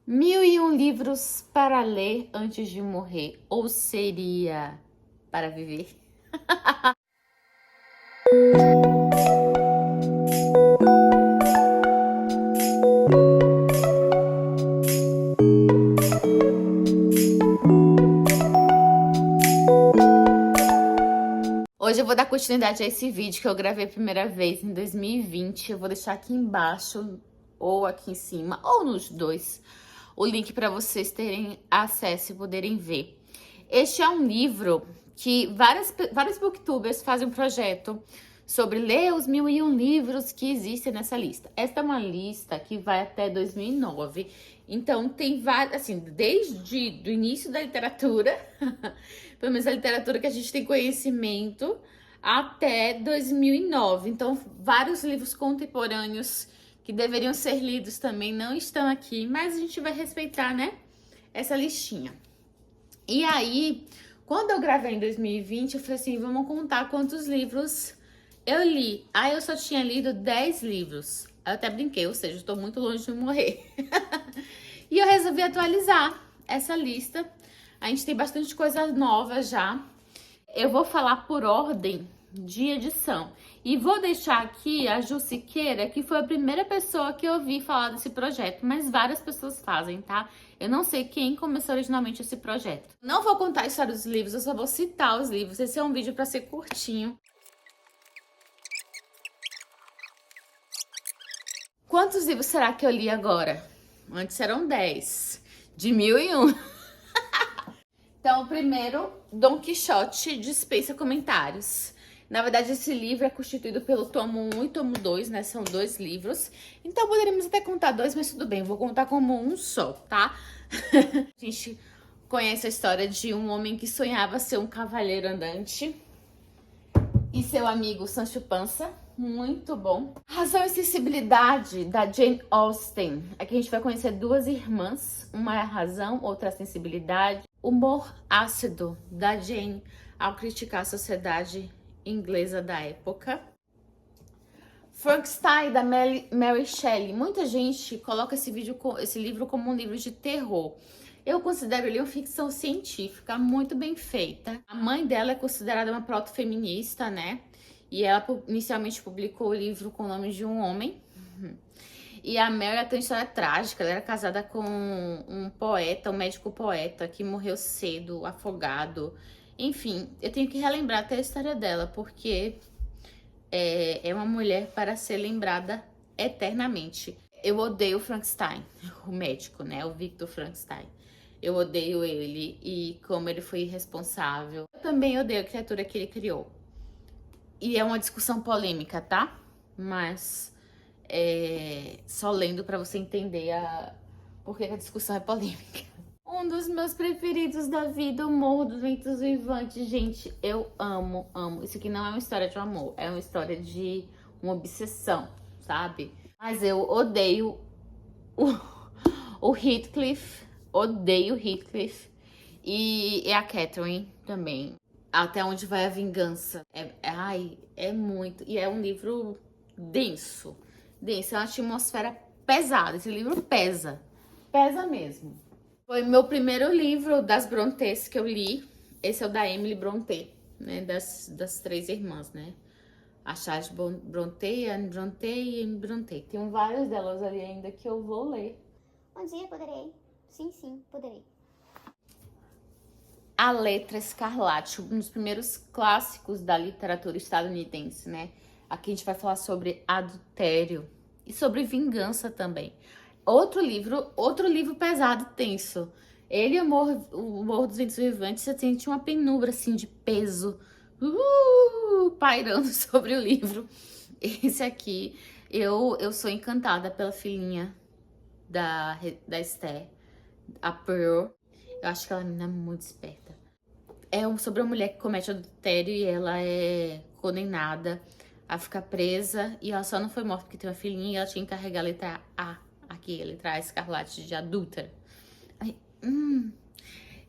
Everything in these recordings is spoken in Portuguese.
1001 livros para ler antes de morrer, ou seria para viver? Hoje eu vou dar continuidade a esse vídeo que eu gravei a primeira vez em 2020. Eu vou deixar aqui embaixo, ou aqui em cima, ou nos dois, o link para vocês terem acesso e poderem ver. Este é um livro que vários booktubers fazem um projeto sobre ler os 1001 livros que existem nessa lista. Esta é uma lista que vai até 2009. Então, tem vários, assim, desde o início da literatura, pelo menos a literatura que a gente tem conhecimento, até 2009. Então, vários livros contemporâneos que deveriam ser lidos também não estão aqui, mas a gente vai respeitar, né, essa listinha. E aí, quando eu gravei em 2020, eu falei assim, vamos contar quantos livros eu li. Aí eu só tinha lido 10 livros. Eu até brinquei, ou seja, eu tô muito longe de morrer. E eu resolvi atualizar essa lista. A gente tem bastante coisa nova já. Eu vou falar por ordem de edição. E vou deixar aqui a Ju Siqueira, que foi a primeira pessoa que eu ouvi falar desse projeto, mas várias pessoas fazem, tá? Eu não sei quem começou originalmente esse projeto. Não vou contar a história dos livros, eu só vou citar os livros. Esse é um vídeo para ser curtinho. Quantos livros será que eu li agora? Antes eram 10. De 1001. Então, o primeiro, Dom Quixote, dispensa comentários. Na verdade, esse livro é constituído pelo tomo 1 e tomo 2, né? São 2 livros. Então, poderíamos até contar 2, mas tudo bem. Vou contar como um só, tá? A gente conhece a história de um homem que sonhava ser um cavaleiro andante. E seu amigo Sancho Panza. Muito bom. Razão e Sensibilidade, da Jane Austen. Aqui a gente vai conhecer 2 irmãs. Uma é a razão, outra a sensibilidade. Humor ácido, da Jane, ao criticar a sociedade inglesa da época. Frankenstein, da Mary Shelley. Muita gente coloca esse livro como um livro de terror. Eu considero ele uma ficção científica muito bem feita. A mãe dela é considerada uma proto-feminista, né? E ela inicialmente publicou o livro com o nome de um homem. E a Mary tem uma história trágica. Ela era casada com um poeta, um médico poeta, que morreu cedo, afogado. Enfim, eu tenho que relembrar até a história dela, porque é uma mulher para ser lembrada eternamente. Eu odeio o Frankenstein, o médico, né? O Victor Frankenstein. Eu odeio ele e como ele foi irresponsável. Eu também odeio a criatura que ele criou. E é uma discussão polêmica, tá? Mas só lendo pra você entender por que a discussão é polêmica. Um dos meus preferidos da vida, O Morro dos Ventos Vivantes. Gente, eu amo, amo. Isso aqui não é uma história de amor, é uma história de uma obsessão, sabe? Mas eu odeio o Heathcliff, odeio o Heathcliff. E a Catherine também. Até Onde Vai a Vingança. É muito. E é um livro denso. Denso, é uma atmosfera pesada. Esse livro pesa. Pesa mesmo. Foi meu primeiro livro das Brontës que eu li. Esse é o da Emily Brontë, né? Das 3 irmãs, né? A Charlotte Brontë, a Anne Brontë e a Emily Brontë. Tem várias delas ali ainda que eu vou ler. Um dia poderei. Sim, sim, poderei. A Letra Escarlate, um dos primeiros clássicos da literatura estadunidense, né? Aqui a gente vai falar sobre adultério e sobre vingança também. Outro livro pesado e tenso. Ele, o Morro dos Ventos Vivantes, você sente uma penumbra, assim, de peso, pairando sobre o livro. Esse aqui, eu sou encantada pela filhinha da Esther, a Pearl. Eu acho que ela é uma menina muito esperta. É sobre uma mulher que comete adultério e ela é condenada a ficar presa. E ela só não foi morta porque tem uma filhinha e ela tinha que carregar a letra A. Aqui, a letra A escarlate de adúltera.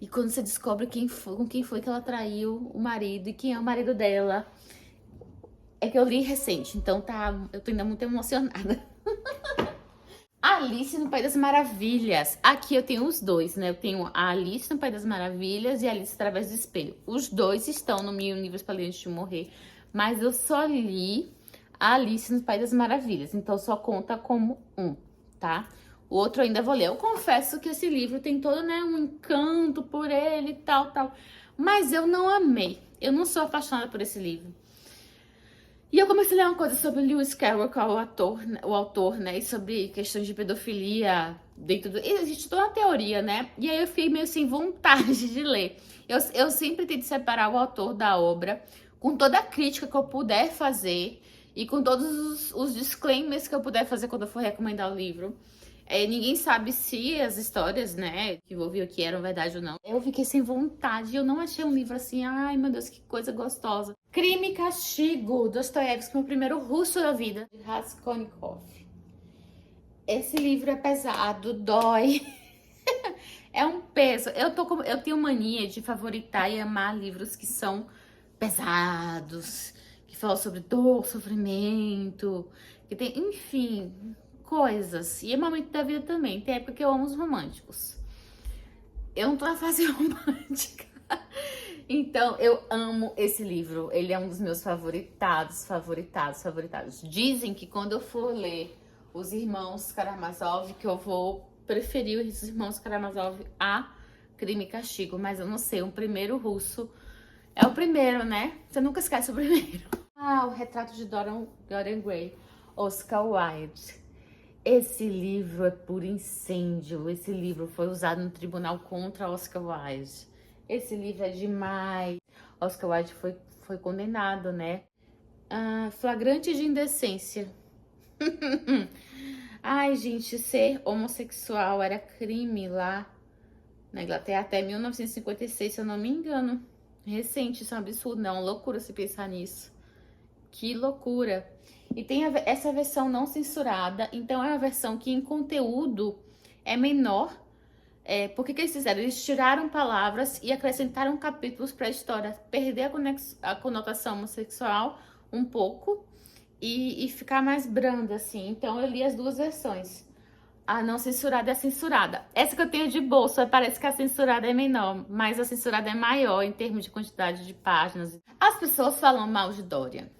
E quando você descobre com quem foi que ela traiu o marido e quem é o marido dela. É que eu li recente, então eu tô ainda muito emocionada. Alice no País das Maravilhas. Aqui eu tenho os dois, né? Eu tenho a Alice no País das Maravilhas e a Alice através do espelho. Os dois estão no Mil Livros para Ler Antes de Morrer, mas eu só li a Alice no País das Maravilhas, então só conta como um, tá? O outro eu ainda vou ler. Eu confesso que esse livro tem todo, né, um encanto por ele e tal, mas eu não amei. Eu não sou apaixonada por esse livro. E eu comecei a ler uma coisa sobre Lewis Carroll, que é o autor, né? E sobre questões de pedofilia dentro do... Existe toda uma teoria, né? E aí eu fiquei meio sem vontade de ler. Eu sempre tento separar o autor da obra, com toda a crítica que eu puder fazer e com todos os disclaimers que eu puder fazer quando eu for recomendar o livro. Ninguém sabe se as histórias, né, que envolviam aqui eram verdade ou não. Eu fiquei sem vontade, eu não achei um livro assim, ai meu Deus, que coisa gostosa. Crime e Castigo, Dostoiévski, meu primeiro russo da vida, de Raskolnikov. Esse livro é pesado, dói. É um peso. Eu tenho mania de favoritar e amar livros que são pesados, que falam sobre dor, sofrimento, que tem, enfim, coisas. E é momento da vida também. Tem época que eu amo os românticos. Eu não tô na fase romântica. Então, eu amo esse livro. Ele é um dos meus favoritados. Dizem que quando eu for ler Os Irmãos Karamazov, que eu vou preferir os Irmãos Karamazov a Crime e Castigo. Mas eu não sei, um primeiro russo é o primeiro, né? Você nunca esquece o primeiro. O Retrato de Dorian Gray, Oscar Wilde. Esse livro é por incêndio. Esse livro foi usado no tribunal contra Oscar Wilde. Esse livro é demais. Oscar Wilde foi condenado, né? Flagrante de indecência. Ai, gente, ser homossexual era crime lá na Inglaterra até 1956, se eu não me engano. Recente, isso é um absurdo, não. Loucura se pensar nisso. Que loucura. E tem essa versão não censurada, então é uma versão que em conteúdo é menor. Por que eles fizeram? Eles tiraram palavras e acrescentaram capítulos para a história perder a conotação homossexual um pouco e ficar mais branda, assim. Então eu li as duas versões. A não censurada e a censurada. Essa que eu tenho de bolso, parece que a censurada é menor, mas a censurada é maior em termos de quantidade de páginas. As pessoas falam mal de Dorian.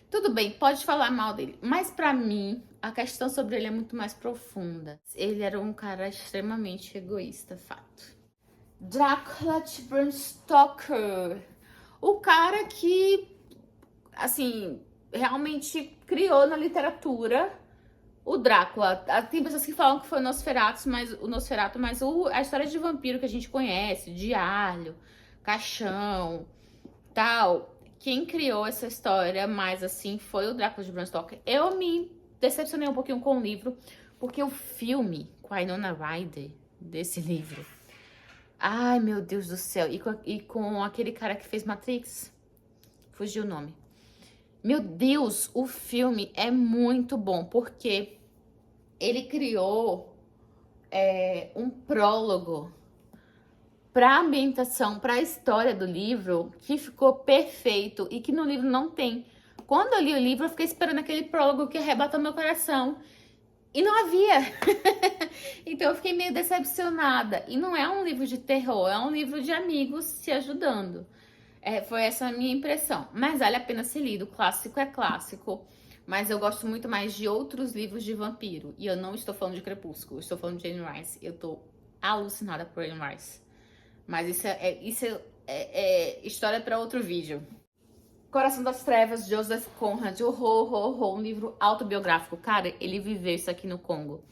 Tudo bem, pode falar mal dele, mas pra mim, a questão sobre ele é muito mais profunda. Ele era um cara extremamente egoísta, fato. Drácula de Bram Stoker. O cara que, assim, realmente criou na literatura o Drácula. Tem pessoas que falam que foi o Nosferatu, mas a história de vampiro que a gente conhece, Diário, Caixão, tal... Quem criou essa história mais assim foi o Drácula de Bram Stoker. Eu me decepcionei um pouquinho com o livro, porque o filme com a Winona Ryder desse livro, ai meu Deus do céu, e com aquele cara que fez Matrix, fugiu o nome. Meu Deus, o filme é muito bom, porque ele criou um prólogo para a ambientação, para a história do livro, que ficou perfeito e que no livro não tem. Quando eu li o livro, eu fiquei esperando aquele prólogo que arrebatou meu coração. E não havia. Então eu fiquei meio decepcionada. E não é um livro de terror, é um livro de amigos se ajudando. Foi essa a minha impressão. Mas vale a pena ser lido. Clássico é clássico. Mas eu gosto muito mais de outros livros de vampiro. E eu não estou falando de Crepúsculo, eu estou falando de Anne Rice. Eu tô alucinada por Anne Rice. Mas isso é história para outro vídeo. Coração das Trevas, Joseph Conrad, um livro autobiográfico. Cara, ele viveu isso aqui no Congo,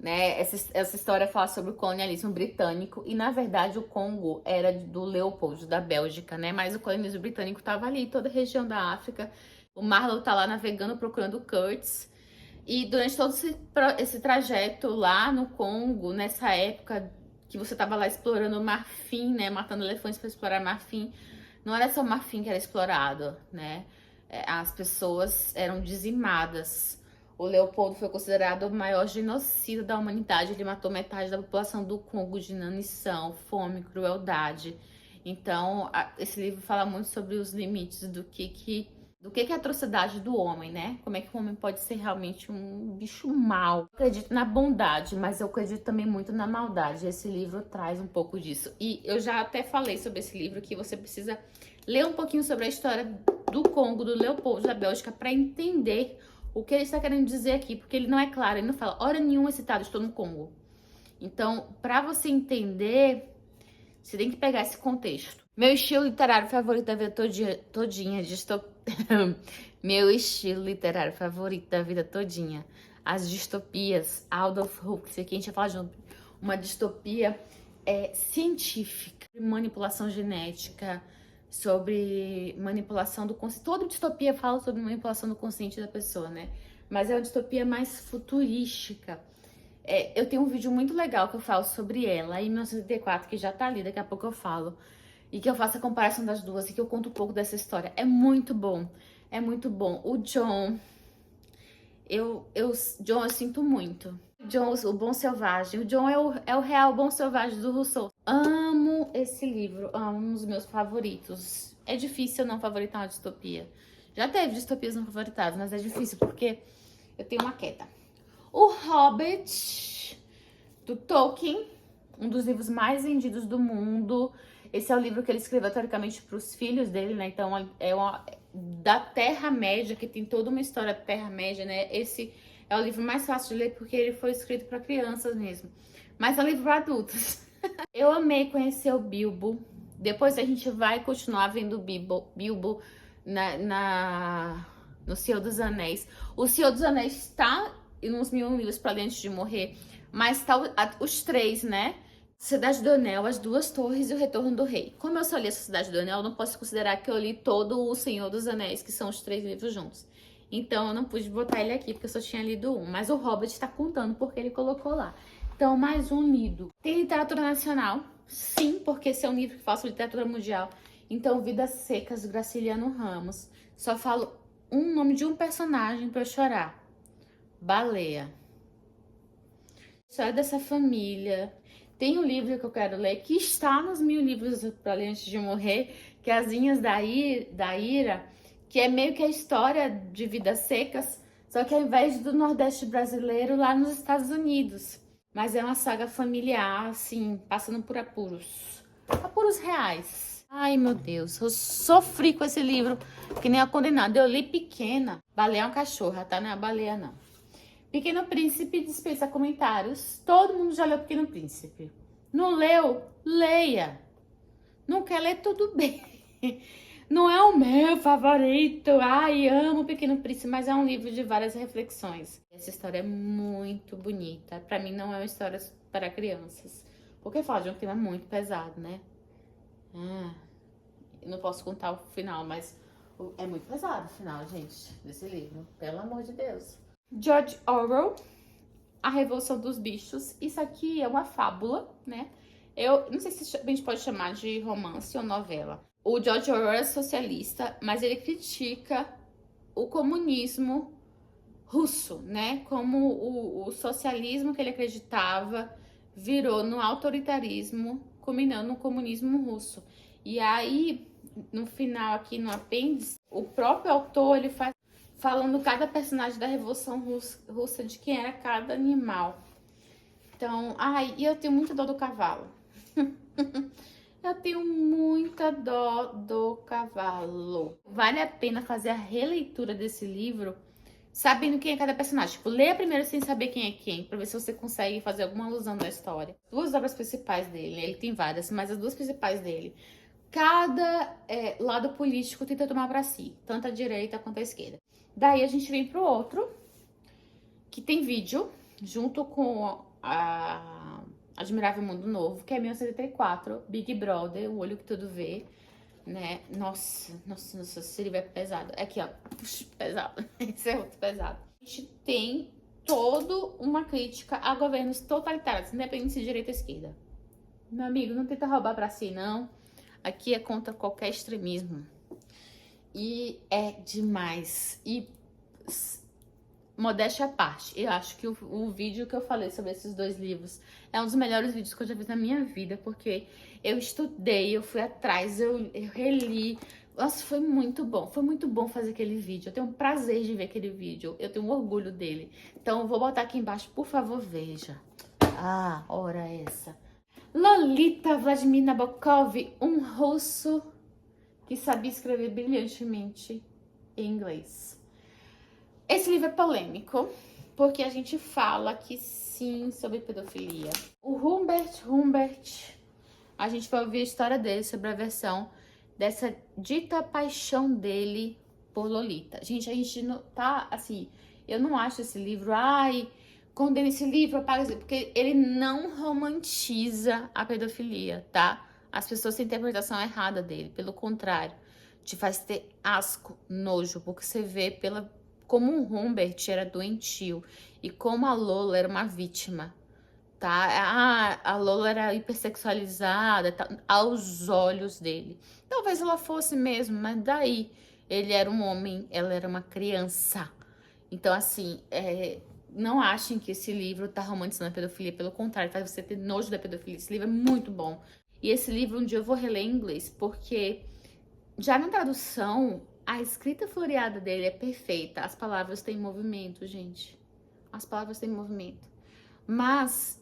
né? Essa história fala sobre o colonialismo britânico e, na verdade, o Congo era do Leopold, da Bélgica, né? Mas o colonialismo britânico tava ali, toda a região da África. O Marlowe tá lá navegando, procurando o Kurtz. E durante todo esse trajeto lá no Congo, nessa época que você tava lá explorando o marfim, né? Matando elefantes para explorar marfim. Não era só o marfim que era explorado, né? As pessoas eram dizimadas. O Leopoldo foi considerado o maior genocida da humanidade. Ele matou metade da população do Congo de inanição, fome, crueldade. Então, esse livro fala muito sobre os limites do que é a atrocidade do homem, né? Como é que o homem pode ser realmente um bicho mau. Eu acredito na bondade, mas eu acredito também muito na maldade. Esse livro traz um pouco disso. E eu já até falei sobre esse livro, que você precisa ler um pouquinho sobre a história do Congo, do Leopoldo da Bélgica, para entender o que ele está querendo dizer aqui. Porque ele não é claro, ele não fala hora nenhuma citado, estou no Congo. Então, para você entender, você tem que pegar esse contexto. Meu estilo literário favorito da vida todinha, meu estilo literário favorito da vida todinha. As distopias, Aldous Huxley, aqui a gente vai falar junto. Uma distopia científica, manipulação genética, sobre manipulação do consciente. Toda distopia fala sobre manipulação do consciente da pessoa, né? Mas é uma distopia mais futurística. Eu tenho um vídeo muito legal que eu falo sobre ela, em 1984, que já tá ali, daqui a pouco eu falo. E que eu faço a comparação das duas e que eu conto um pouco dessa história. É muito bom, é muito bom. O John, John eu sinto muito. John, o Bom Selvagem. O John é o real Bom Selvagem do Rousseau. Amo esse livro, amo, um dos meus favoritos. É difícil eu não favoritar uma distopia. Já teve distopias não favoritadas, mas é difícil porque eu tenho uma queda. O Hobbit, do Tolkien, um dos livros mais vendidos do mundo. Esse é o livro que ele escreveu, teoricamente, para os filhos dele, né? Então, da Terra-média, que tem toda uma história da Terra-média, né? Esse é o livro mais fácil de ler porque ele foi escrito para crianças mesmo. Mas é um livro para adultos. Eu amei conhecer o Bilbo. Depois a gente vai continuar vendo o Bilbo no Senhor dos Anéis. O Senhor dos Anéis está nos 1000 livros para ler antes de morrer, mas tá os três, né? Cidade do Anel, As Duas Torres e O Retorno do Rei. Como eu só li a Cidade do Anel, eu não posso considerar que eu li todo o Senhor dos Anéis, que são os 3 livros juntos. Então, eu não pude botar ele aqui, porque eu só tinha lido um. Mas o Hobbit tá contando porque ele colocou lá. Então, mais um lido. Tem literatura nacional? Sim, porque esse é um livro que fala sobre literatura mundial. Então, Vidas Secas, do Graciliano Ramos. Só falo um nome de um personagem pra eu chorar. Baleia. História dessa família. Tem um livro que eu quero ler, que está nos 1000 livros para ler antes de morrer, que é As Linhas da Ira, que é meio que a história de Vidas Secas, só que ao invés do Nordeste brasileiro, lá nos Estados Unidos. Mas é uma saga familiar, assim, passando por apuros. Apuros reais. Ai, meu Deus, eu sofri com esse livro, que nem a condenada. Eu li pequena. Baleia é uma cachorra, tá? Não é a baleia, não. Pequeno Príncipe dispensa comentários. Todo mundo já leu Pequeno Príncipe. Não leu? Leia. Não quer ler? Tudo bem. Não é o meu favorito. Ai, amo o Pequeno Príncipe, mas é um livro de várias reflexões. Essa história é muito bonita. Pra mim não é uma história para crianças. Porque fala de um tema muito pesado, né? Não posso contar o final, mas é muito pesado o final, gente, desse livro. Pelo amor de Deus. George Orwell, A Revolução dos Bichos. Isso aqui é uma fábula, né? Eu não sei se a gente pode chamar de romance ou novela. O George Orwell é socialista, mas ele critica o comunismo russo, né? Como o socialismo que ele acreditava virou no autoritarismo, culminando no comunismo russo. E aí, no final aqui, no apêndice, o próprio autor, ele faz falando cada personagem da Revolução Russa, de quem era cada animal. Então, e eu tenho muita dó do cavalo. Eu tenho muita dó do cavalo. Vale a pena fazer a releitura desse livro, sabendo quem é cada personagem. Tipo, leia primeiro sem saber quem é quem, pra ver se você consegue fazer alguma alusão da história. 2 obras principais dele, ele tem várias, mas as 2 principais dele. Cada lado político tenta tomar pra si, tanto a direita quanto a esquerda. Daí a gente vem pro outro, que tem vídeo, junto com a Admirável Mundo Novo, que é 1984, Big Brother, O Olho que Tudo Vê, né? Nossa, esse livro é pesado. Aqui, ó, pesado. Esse é outro pesado. A gente tem toda uma crítica a governos totalitários, independente de direita ou esquerda. Meu amigo, não tenta roubar pra si, não. Aqui é contra qualquer extremismo. E é demais. E modéstia à parte, eu acho que o vídeo que eu falei sobre esses 2 livros é um dos melhores vídeos que eu já fiz na minha vida, porque eu estudei, eu fui atrás, eu reli, Nossa, foi muito bom. Foi muito bom fazer aquele vídeo. Eu tenho um prazer de ver aquele vídeo. Eu tenho um orgulho dele. Então, eu vou botar aqui embaixo. Por favor, veja. Ah, ora essa. Lolita Vladimir Nabokov, um russo que sabia escrever brilhantemente em inglês. Esse livro é polêmico, porque a gente fala que sim sobre pedofilia. O Humbert, a gente vai ouvir a história dele sobre a versão dessa dita paixão dele por Lolita. Gente, a gente não tá assim, eu não acho esse livro, ai, condena esse livro, apaga esse, porque ele não romantiza a pedofilia, tá? As pessoas têm interpretação errada dele, pelo contrário, te faz ter asco, nojo, porque você vê como o Humbert era doentio e como a Lola era uma vítima, tá? A Lola era hipersexualizada, tá? Aos olhos dele. Talvez ela fosse mesmo, mas daí ele era um homem, ela era uma criança. Então, assim, não achem que esse livro tá romantizando a pedofilia, pelo contrário, faz você ter nojo da pedofilia. Esse livro é muito bom. E esse livro um dia eu vou reler em inglês, porque já na tradução, a escrita floreada dele é perfeita. As palavras têm movimento, gente. As palavras têm movimento. Mas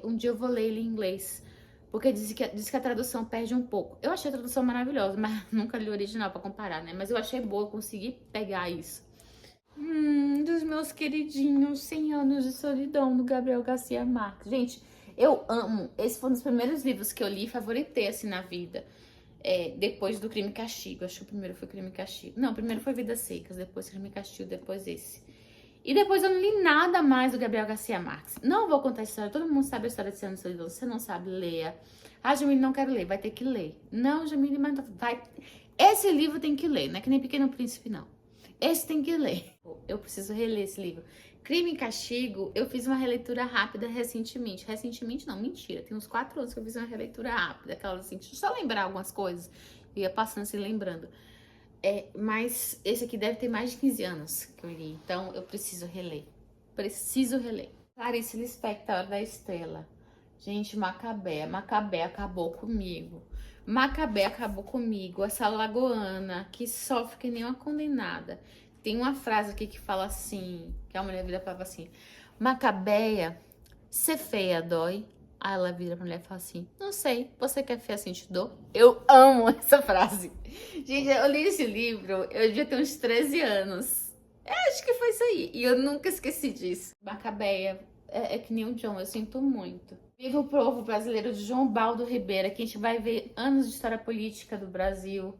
um dia eu vou ler ele em inglês, porque diz que a tradução perde um pouco. Eu achei a tradução maravilhosa, mas nunca li o original pra comparar, né? Mas eu achei boa, eu consegui pegar isso. Dos meus queridinhos 100 anos de solidão, do Gabriel Garcia Marques. Gente, eu amo. Esse foi um dos primeiros livros que eu li e favoritei, assim, na vida. Depois do Crime e Castigo. Acho que o primeiro foi Crime e Castigo. Não, o primeiro foi Vidas Secas, depois Crime e Castigo, depois esse. E depois eu não li nada mais do Gabriel Garcia Marques. Não vou contar a história, todo mundo sabe a história de 100 anos de solidão. Se você não sabe, leia. Ah, Jamile, não quero ler, vai ter que ler. Não, Jamile, mas vai. Esse livro tem que ler, não é que nem Pequeno Príncipe, não. Esse tem que ler. Eu preciso reler esse livro. Crime e Castigo, eu fiz uma releitura rápida recentemente. Recentemente não, mentira. Tem uns 4 anos que eu fiz uma releitura rápida. Aquela assim, deixa eu só lembrar algumas coisas. Eu ia passando assim, lembrando. Mas esse aqui deve ter mais de 15 anos que eu li. Então eu preciso reler. Preciso reler. Clarice Lispector, da Estrela. Gente, Macabé. Macabé acabou comigo. Macabé acabou comigo. Essa lagoana que sofre que nem uma condenada. Tem uma frase aqui que fala assim, que a mulher vira falava assim: Macabeia, ser feia dói. Aí ela vira pra mulher e fala assim: não sei, você quer feia assim te dou? Eu amo essa frase. Gente, eu li esse livro, eu devia ter uns 13 anos. Acho que foi isso aí. E eu nunca esqueci disso. Macabeia é que nem o John, eu sinto muito. Viva o povo brasileiro de João Baldo Ribeiro, que a gente vai ver anos de história política do Brasil,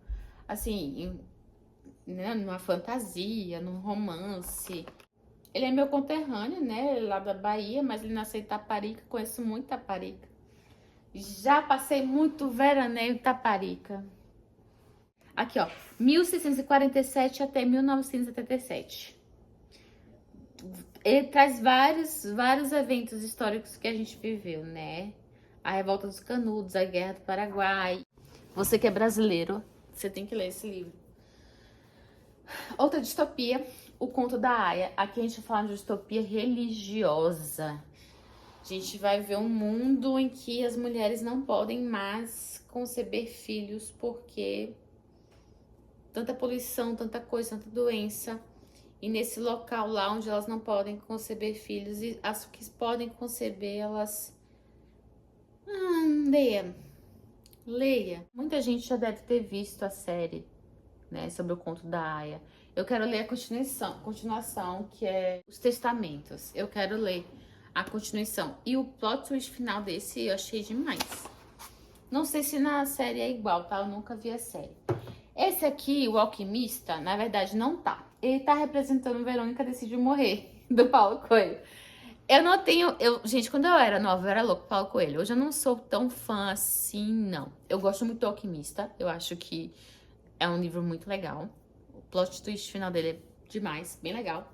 assim, numa fantasia, num romance. Ele é meu conterrâneo, né? Lá da Bahia, mas ele nasceu em Itaparica, conheço muito Itaparica. Já passei muito veraneio em Itaparica. Aqui, ó, 1647 até 1977. Ele traz vários eventos históricos que a gente viveu, né? A Revolta dos Canudos, a Guerra do Paraguai. Você que é brasileiro, você tem que ler esse livro. Outra distopia, O Conto da Aia. Aqui a gente fala de distopia religiosa. A gente vai ver um mundo em que as mulheres não podem mais conceber filhos porque tanta poluição, tanta coisa, tanta doença. E nesse local lá onde elas não podem conceber filhos, e as que podem conceber, elas... Leia. Muita gente já deve ter visto a série, né, sobre o Conto da Aia. Eu quero ler a continuação, que é Os Testamentos. Eu quero ler a continuação. E o plot twist final desse eu achei demais. Não sei se na série é igual, tá? Eu nunca vi a série. Esse aqui, o Alquimista, na verdade não tá. Ele tá representando Verônica Decide Morrer, do Paulo Coelho. Eu não tenho... gente, quando eu era nova, eu era louca Paulo Coelho. Hoje eu não sou tão fã assim, não. Eu gosto muito do Alquimista. Eu acho que é um livro muito legal. O plot twist final dele é demais, bem legal.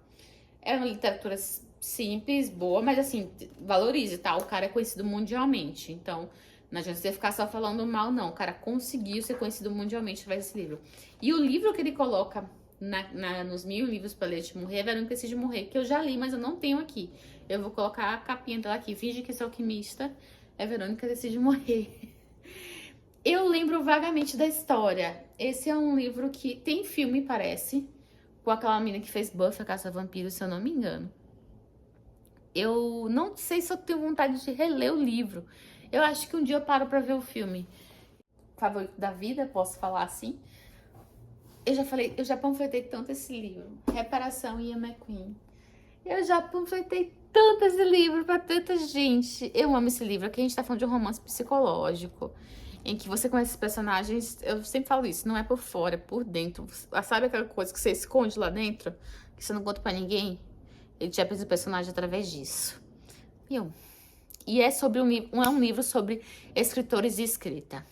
É uma literatura simples, boa, mas assim, valorize, tá? O cara é conhecido mundialmente, então não adianta você ficar só falando mal, não. O cara conseguiu ser conhecido mundialmente através desse livro. E o livro que ele coloca nos 1000 livros pra ler de morrer é Verônica Decide Morrer, que eu já li, mas eu não tenho aqui. Eu vou colocar a capinha dela aqui, finge que sou alquimista, é Verônica Decide Morrer. Eu lembro vagamente da história. Esse é um livro que tem filme, parece, com aquela menina que fez Buffy, a Caça-Vampiro, se eu não me engano. Eu não sei se eu tenho vontade de reler o livro. Eu acho que um dia eu paro pra ver o filme. Favorito da vida, posso falar assim. Eu já panfletei tanto esse livro. Reparação Ian McQueen. Eu já panfletei tanto esse livro pra tanta gente. Eu amo esse livro. Aqui a gente tá falando de um romance psicológico, em que você conhece os personagens. Eu sempre falo isso, não é por fora, é por dentro. Sabe aquela coisa que você esconde lá dentro, que você não conta pra ninguém? Ele já pensa o personagem através disso. E é sobre é um livro sobre escritores e escrita.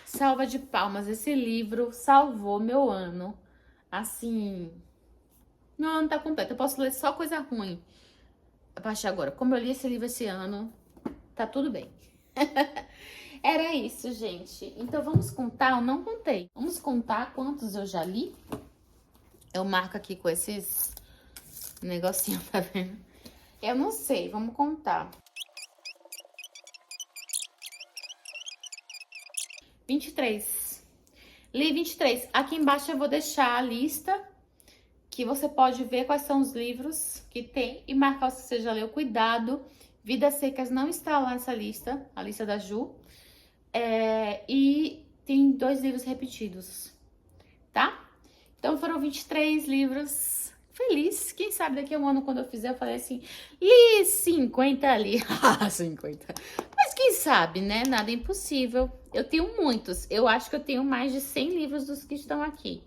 Salva de palmas, esse livro salvou meu ano. Assim, meu ano tá completo. Eu posso ler só coisa ruim a partir de agora. Como eu li esse livro esse ano, tá tudo bem. Era isso, gente. Então vamos contar? Eu não contei. Vamos contar quantos eu já li? Eu marco aqui com esses negocinhos, tá vendo? Eu não sei, vamos contar. 23. Li 23. Aqui embaixo eu vou deixar a lista, que você pode ver quais são os livros que tem e marcar se você já leu. Cuidado, Vidas Secas não está lá nessa lista, a lista da Ju. E tem 2 livros repetidos, tá? Então foram 23 livros. Feliz. Quem sabe daqui a um ano, quando eu fizer, eu falei assim, li 50 ali. 50. Mas quem sabe, né? Nada é impossível. Eu tenho muitos. Eu acho que eu tenho mais de 100 livros dos que estão aqui.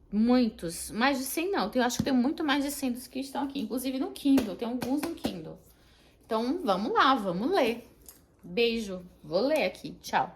Muitos. Mais de 100 não. Eu acho que eu tenho muito mais de 100 dos que estão aqui. Inclusive no Kindle. Tem alguns no Kindle. Então, vamos lá. Vamos ler. Beijo. Vou ler aqui. Tchau.